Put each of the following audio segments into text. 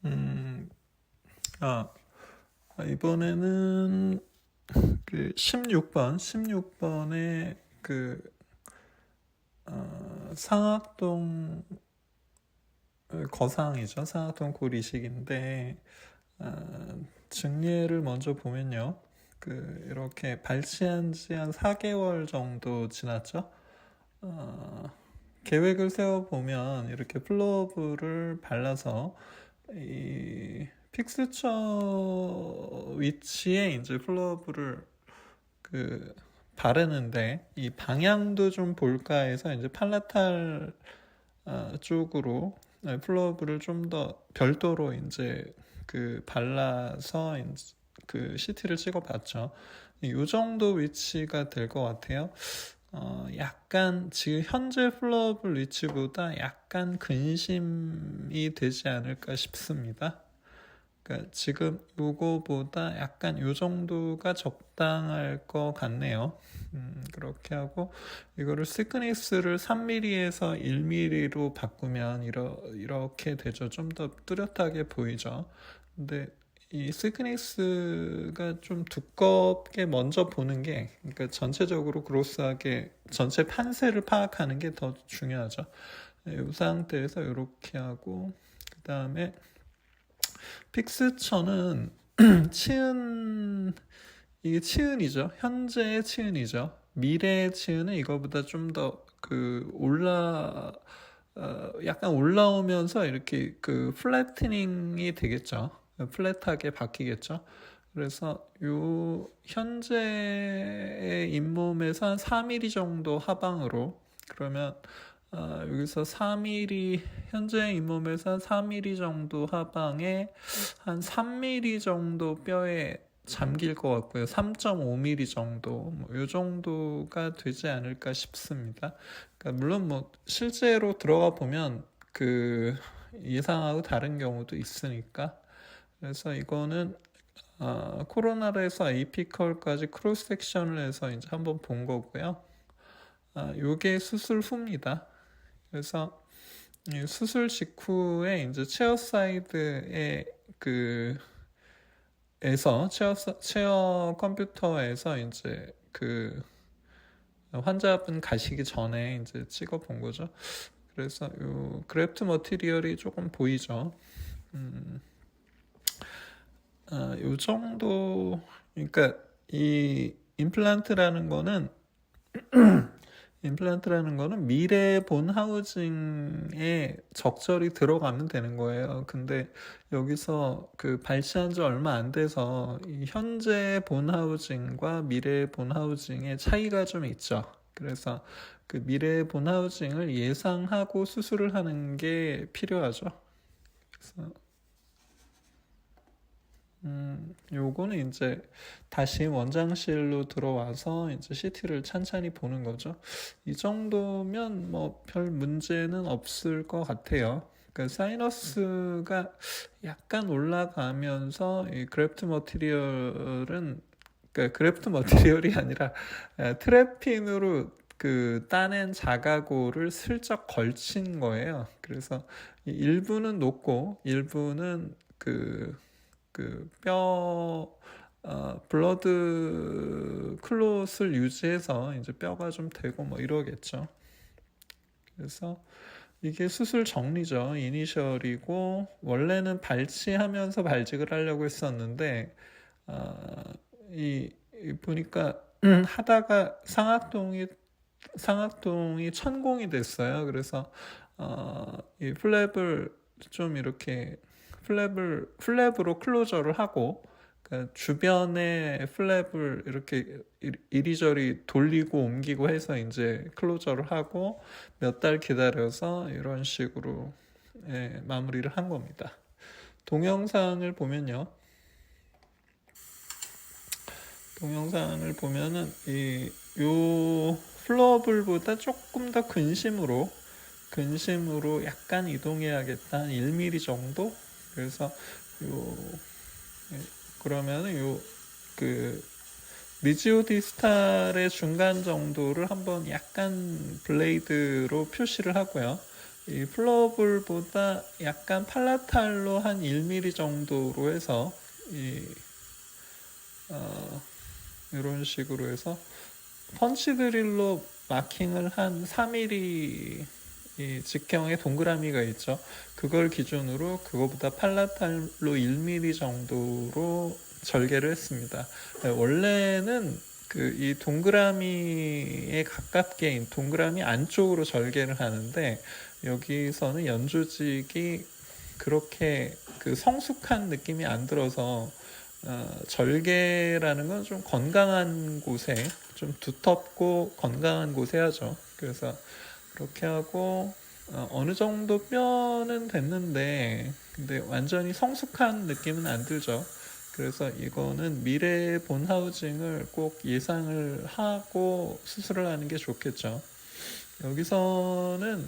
음, 아, 이번에는 그 16번에 그 상악동 거상이죠. 상악동 고리식인데 증례를 먼저 보면요. 이렇게 발치한 지 한 4개월 정도 지났죠. 어, 계획을 세워보면 이렇게 플로브를 발라서 이 픽스처 위치에 이제 플로브를 그 바르는데 이 방향도 좀 볼까 해서 이제 팔라탈 쪽으로 플로브를 좀 더 별도로 이제 발라서 이제 CT를 찍어봤죠. 이 정도 위치가 될 것 같아요. 약간 지금 현재 플로브 위치보다 약간 근심이 되지 않을까 싶습니다. 그러니까 지금 요거보다 약간 요 정도가 적당할 것 같네요. 그렇게 하고 이거를 시크니스를 3mm에서 1mm로 바꾸면 이렇게 되죠. 좀 더 뚜렷하게 보이죠. 근데 이 시크니스가 좀 두껍게 먼저 보는 게, 그러니까 전체적으로 그로스하게 전체 판세를 파악하는 게 더 중요하죠. 이 상태에서 이렇게 하고 그 다음에 픽스처는 치은, 이게 치은이죠. 현재의 치은이죠. 미래의 치은은 이거보다 좀 더 약간 올라오면서 이렇게 플래트닝이 되겠죠. 플랫하게 바뀌겠죠. 그래서 요 현재의 잇몸에서 한 4mm 정도 하방으로, 그러면 여기서 4mm, 현재 잇몸에서 한 4mm 정도 하방에 한 3mm 정도 뼈에 잠길 것 같고요. 3.5mm 정도, 이 정도가 되지 않을까 싶습니다. 그러니까 물론 실제로 들어가 보면 예상하고 다른 경우도 있으니까. 그래서 이거는 코로나에서 에이피컬까지 크로스 섹션을 해서 이제 한번 본 거고요. 요게 수술 후입니다. 그래서 수술 직후에 이제 체어사이드에 체어 컴퓨터에서 이제 환자분 가시기 전에 이제 찍어 본 거죠. 그래서 요 그래프트 머티리얼이 조금 보이죠. 요 정도, 그러니까 이 임플란트라는 거는 미래 본 하우징에 적절히 들어가면 되는 거예요. 근데 여기서 발치한 지 얼마 안 돼서 이 현재 본 하우징과 미래 본 하우징의 차이가 좀 있죠. 그래서 미래 본 하우징을 예상하고 수술을 하는 게 필요하죠. 그래서 요거는 이제 다시 원장실로 들어와서 이제 CT를 찬찬히 보는 거죠. 이 정도면 별 문제는 없을 것 같아요. 그러니까 사이너스가 약간 올라가면서 이 그래프트 머티리얼은, 그러니까 그래프트 머티리얼이 아니라 트래핀으로 따낸 자가고를 슬쩍 걸친 거예요. 그래서 일부는 높고 일부는 블러드 클롯을 유지해서 이제 뼈가 좀 되고 이러겠죠. 그래서 이게 수술 정리죠. 이니셜이고, 원래는 발치하면서 발직을 하려고 했었는데, 보니까, 하다가 상악동이 천공이 됐어요. 그래서, 이 플랩을 좀 이렇게 플랩으로 클로저를 하고, 그러니까 주변에 플랩을 이렇게 이리저리 돌리고 옮기고 해서 이제 클로저를 하고 몇 달 기다려서 이런 식으로 마무리를 한 겁니다. 동영상을 보면요. 동영상을 보면은 요 플러블보다 조금 더 근심으로 약간 이동해야겠다. 한 1mm 정도? 그래서 그러면은 미지오 디스탈의 중간 정도를 한번 약간 블레이드로 표시를 하고요. 이 플러블보다 약간 팔라탈로 한 1mm 정도로 해서 이런 식으로 해서 펀치 드릴로 마킹을 한 4mm 이 직경의 동그라미가 있죠. 그걸 기준으로 그거보다 팔라탈로 1mm 정도로 절개를 했습니다. 원래는 그 이 동그라미에 가깝게 동그라미 안쪽으로 절개를 하는데 여기서는 연조직이 그렇게 그 성숙한 느낌이 안 들어서 절개라는 건 좀 건강한 곳에 좀 두텁고 건강한 곳에 하죠. 그래서 그렇게 하고 어느 정도 뼈는 됐는데 근데 완전히 성숙한 느낌은 안 들죠. 그래서 이거는 미래 본 하우징을 꼭 예상을 하고 수술을 하는 게 좋겠죠. 여기서는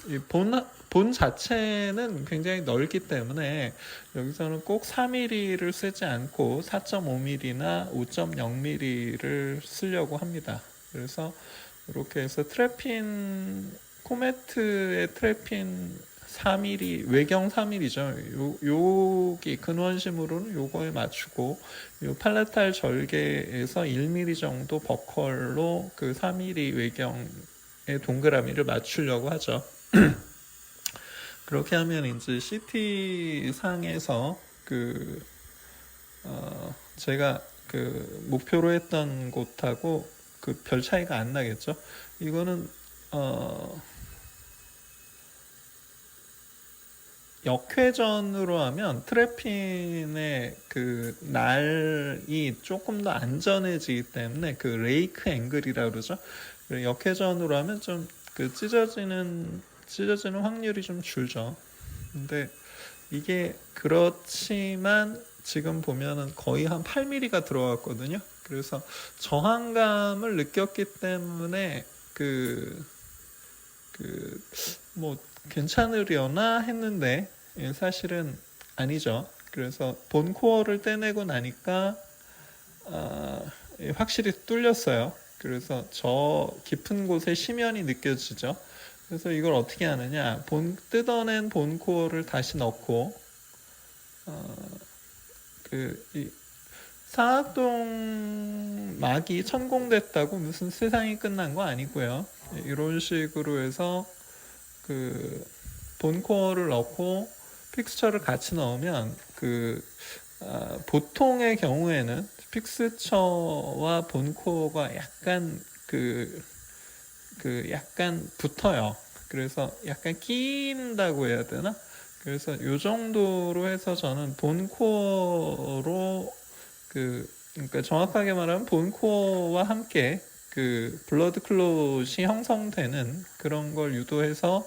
이 본 자체는 굉장히 넓기 때문에 여기서는 꼭 4mm를 쓰지 않고 4.5mm나 5.0mm를 쓰려고 합니다. 그래서 이렇게 해서 트래핀 코메트의 트래핀 4mm 외경 4mm죠. 여기 근원심으로는 요거에 맞추고 요 팔레탈 절개에서 1mm 정도 버컬로 그 4mm 외경의 동그라미를 맞추려고 하죠. 그렇게 하면 이제 CT 상에서 제가 그 목표로 했던 곳하고 그 별 차이가 안 나겠죠. 이거는 역회전으로 하면 트래핀의 그 날이 조금 더 안전해지기 때문에 그 레이크 앵글이라 그러죠. 역회전으로 하면 좀 그 찢어지는 확률이 좀 줄죠. 근데 이게 그렇지만 지금 보면은 거의 한 8mm가 들어갔거든요. 그래서 저항감을 느꼈기 때문에 뭐 괜찮으려나 했는데 사실은 아니죠. 그래서 본 코어를 떼내고 나니까 확실히 뚫렸어요. 그래서 저 깊은 곳에 심연이 느껴지죠. 그래서 이걸 어떻게 하느냐, 뜯어낸 본 코어를 다시 넣고 이 상악동 막이 천공됐다고 무슨 세상이 끝난 거 아니고요. 이런 식으로 해서 그 본코어를 넣고 픽스처를 같이 넣으면 보통의 경우에는 픽스처와 본코어가 약간 약간 붙어요. 그래서 약간 끼인다고 해야 되나? 그래서 요 정도로 해서 저는 본코어로 그러니까 정확하게 말하면 본코어와 함께 그 블러드 클롯이 형성되는 그런 걸 유도해서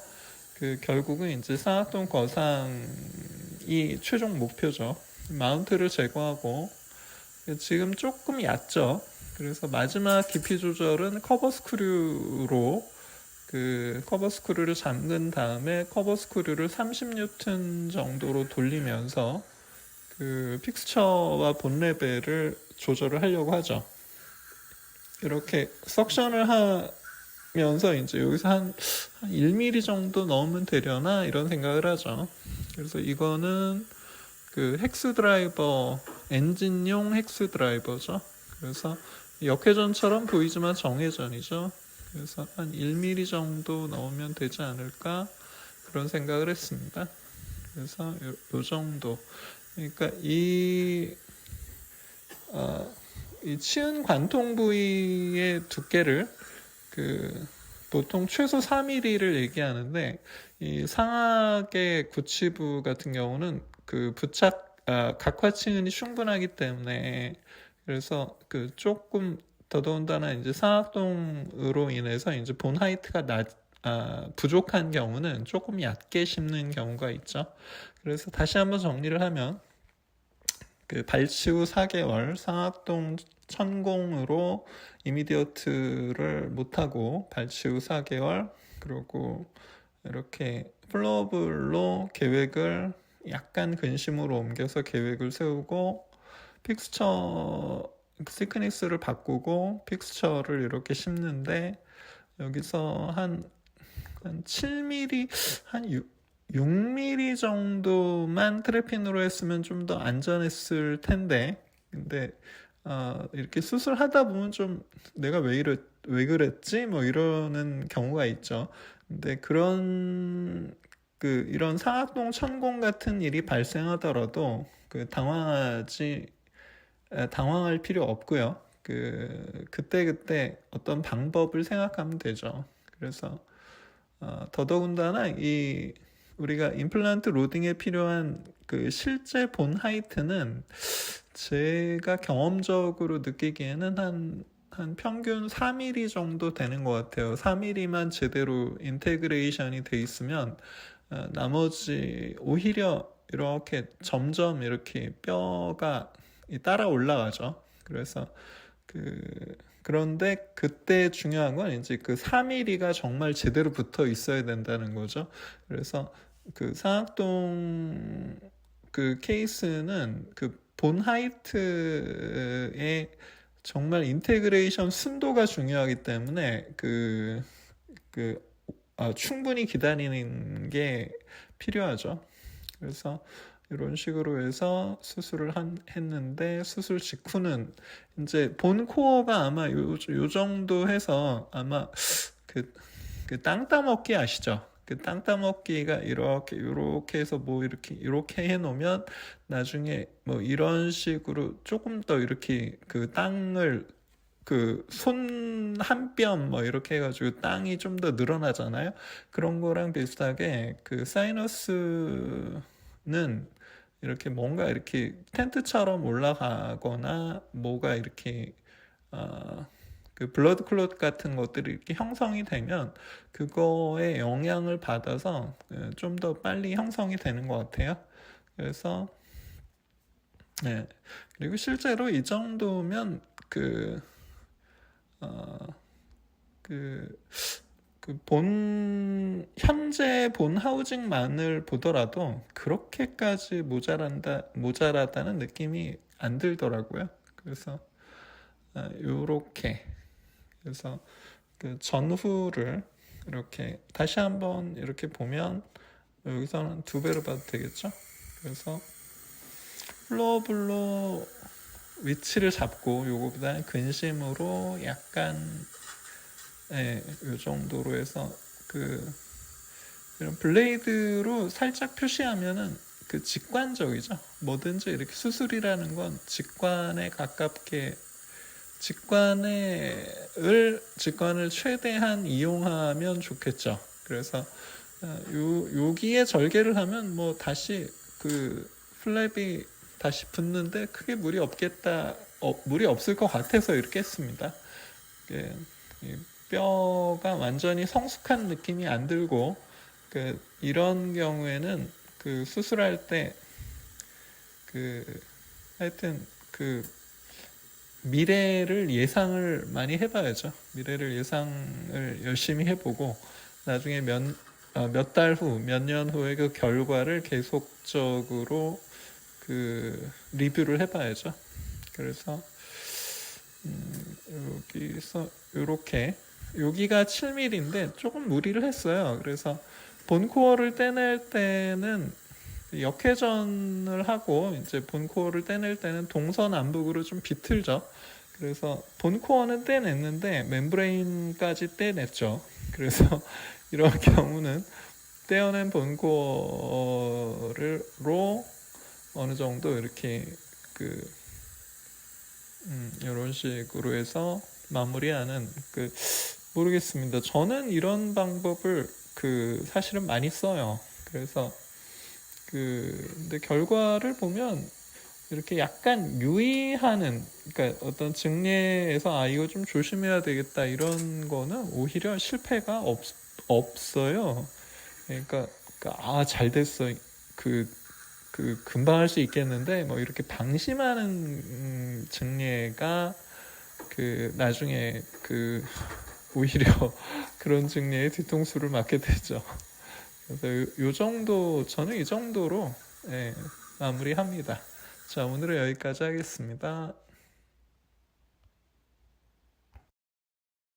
결국은 이제 상악동 거상이 최종 목표죠. 마운트를 제거하고 지금 조금 얕죠. 그래서 마지막 깊이 조절은 커버 스크류로 커버 스크류를 잠근 다음에 커버 스크류를 30N 정도로 돌리면서 픽스처와 본 레벨을 조절을 하려고 하죠. 이렇게 석션을 하면서 이제 여기서 한 1mm 정도 넣으면 되려나 이런 생각을 하죠. 그래서 이거는 헥스 드라이버, 엔진용 헥스 드라이버죠. 그래서 역회전처럼 보이지만 정회전이죠. 그래서 한 1mm 정도 넣으면 되지 않을까 그런 생각을 했습니다. 그래서 요 정도. 그러니까 이 치은 관통 부위의 두께를 보통 최소 4mm를 얘기하는데 이 상악의 구치부 같은 경우는 각화층이 충분하기 때문에 그래서 조금 더더군다나 이제 상악동으로 인해서 이제 본 하이트가 부족한 경우는 조금 얕게 심는 경우가 있죠. 그래서 다시 한번 정리를 하면 발치 후 4개월 상악동 천공으로 이미디어트를 못하고 발치 후 4개월 그리고 이렇게 플러블로 계획을 약간 근심으로 옮겨서 계획을 세우고 픽스처 시크니스를 바꾸고 픽스처를 이렇게 심는데 여기서 한 7mm, 한 6mm 정도만 트래핀으로 했으면 좀 더 안전했을 텐데, 근데 이렇게 수술하다 보면 좀 내가 왜 그랬지? 뭐 이러는 경우가 있죠. 근데 이런 상악동 천공 같은 일이 발생하더라도 당황할 필요 없고요. 그때 어떤 방법을 생각하면 되죠. 그래서 더더군다나 우리가 임플란트 로딩에 필요한 실제 본 하이트는 제가 경험적으로 느끼기에는 한 평균 4mm 정도 되는 것 같아요. 4mm만 제대로 인테그레이션이 돼 있으면 나머지 오히려 이렇게 점점 이렇게 뼈가 따라 올라가죠. 그래서 그런데 그때 중요한 건 이제 3mm가 정말 제대로 붙어 있어야 된다는 거죠. 그래서 상악동 케이스는 본 하이트의 정말 인테그레이션 순도가 중요하기 때문에 충분히 기다리는 게 필요하죠. 그래서 이런 식으로 해서 수술을 했는데, 수술 직후는 이제 본 코어가 아마 요 정도 해서 아마 땅 따먹기 아시죠? 땅 따먹기가 이렇게 해서 뭐 이렇게 해놓으면 나중에 뭐 이런 식으로 조금 더 이렇게 땅을 손 한 뼘 뭐 이렇게 해가지고 땅이 좀 더 늘어나잖아요. 그런 거랑 비슷하게 사이너스는 이렇게 뭔가 이렇게 텐트처럼 올라가거나 뭐가 이렇게 블러드 클롯 같은 것들이 이렇게 형성이 되면 그거에 영향을 받아서 좀 더 빨리 형성이 되는 것 같아요. 그래서 네. 그리고 실제로 이 정도면 현재 본 하우징만을 보더라도 그렇게까지 모자라다는 느낌이 안 들더라고요. 그래서 요렇게 그래서 전후를 이렇게 다시 한번 이렇게 보면 여기서는 2배로 봐도 되겠죠. 그래서 플로어블로 위치를 잡고 요거보다 근심으로 약간 요 정도로 해서 이런 블레이드로 살짝 표시하면은 직관적이죠. 뭐든지 이렇게 수술이라는 건 직관에 가깝게 직관을 최대한 이용하면 좋겠죠. 그래서 여기에 절개를 하면 뭐 다시 플랩이 다시 붙는데 크게 무리 없을 것 같아서 이렇게 했습니다. 뼈가 완전히 성숙한 느낌이 안 들고 이런 경우에는 수술할 때 하여튼 미래를 예상을 많이 해봐야죠. 미래를 예상을 열심히 해보고 나중에 몇 달 후, 몇 년 후에 그 결과를 계속적으로 리뷰를 해봐야죠. 그래서 여기서 이렇게 여기가 7mm인데 조금 무리를 했어요. 그래서 본 코어를 떼낼 때는 역회전을 하고 이제 본 코어를 떼낼 때는 동서남북으로 좀 비틀죠. 그래서 본 코어는 떼냈는데 멤브레인까지 떼냈죠. 그래서 이런 경우는 떼어낸 본 코어로 어느 정도 이렇게 이런 식으로 해서 마무리하는 모르겠습니다. 저는 이런 방법을 사실은 많이 써요. 그래서 근데 결과를 보면 이렇게 약간 유의하는, 그러니까 어떤 증례에서 이거 좀 조심해야 되겠다 이런 거는 오히려 실패가 없어요. 그러니까 잘 됐어. 금방 할 수 있겠는데 뭐 이렇게 방심하는 증례가 나중에 오히려 그런 증례에 뒤통수를 맞게 되죠. 그래서 저는 이 정도로 마무리합니다. 자, 오늘은 여기까지 하겠습니다.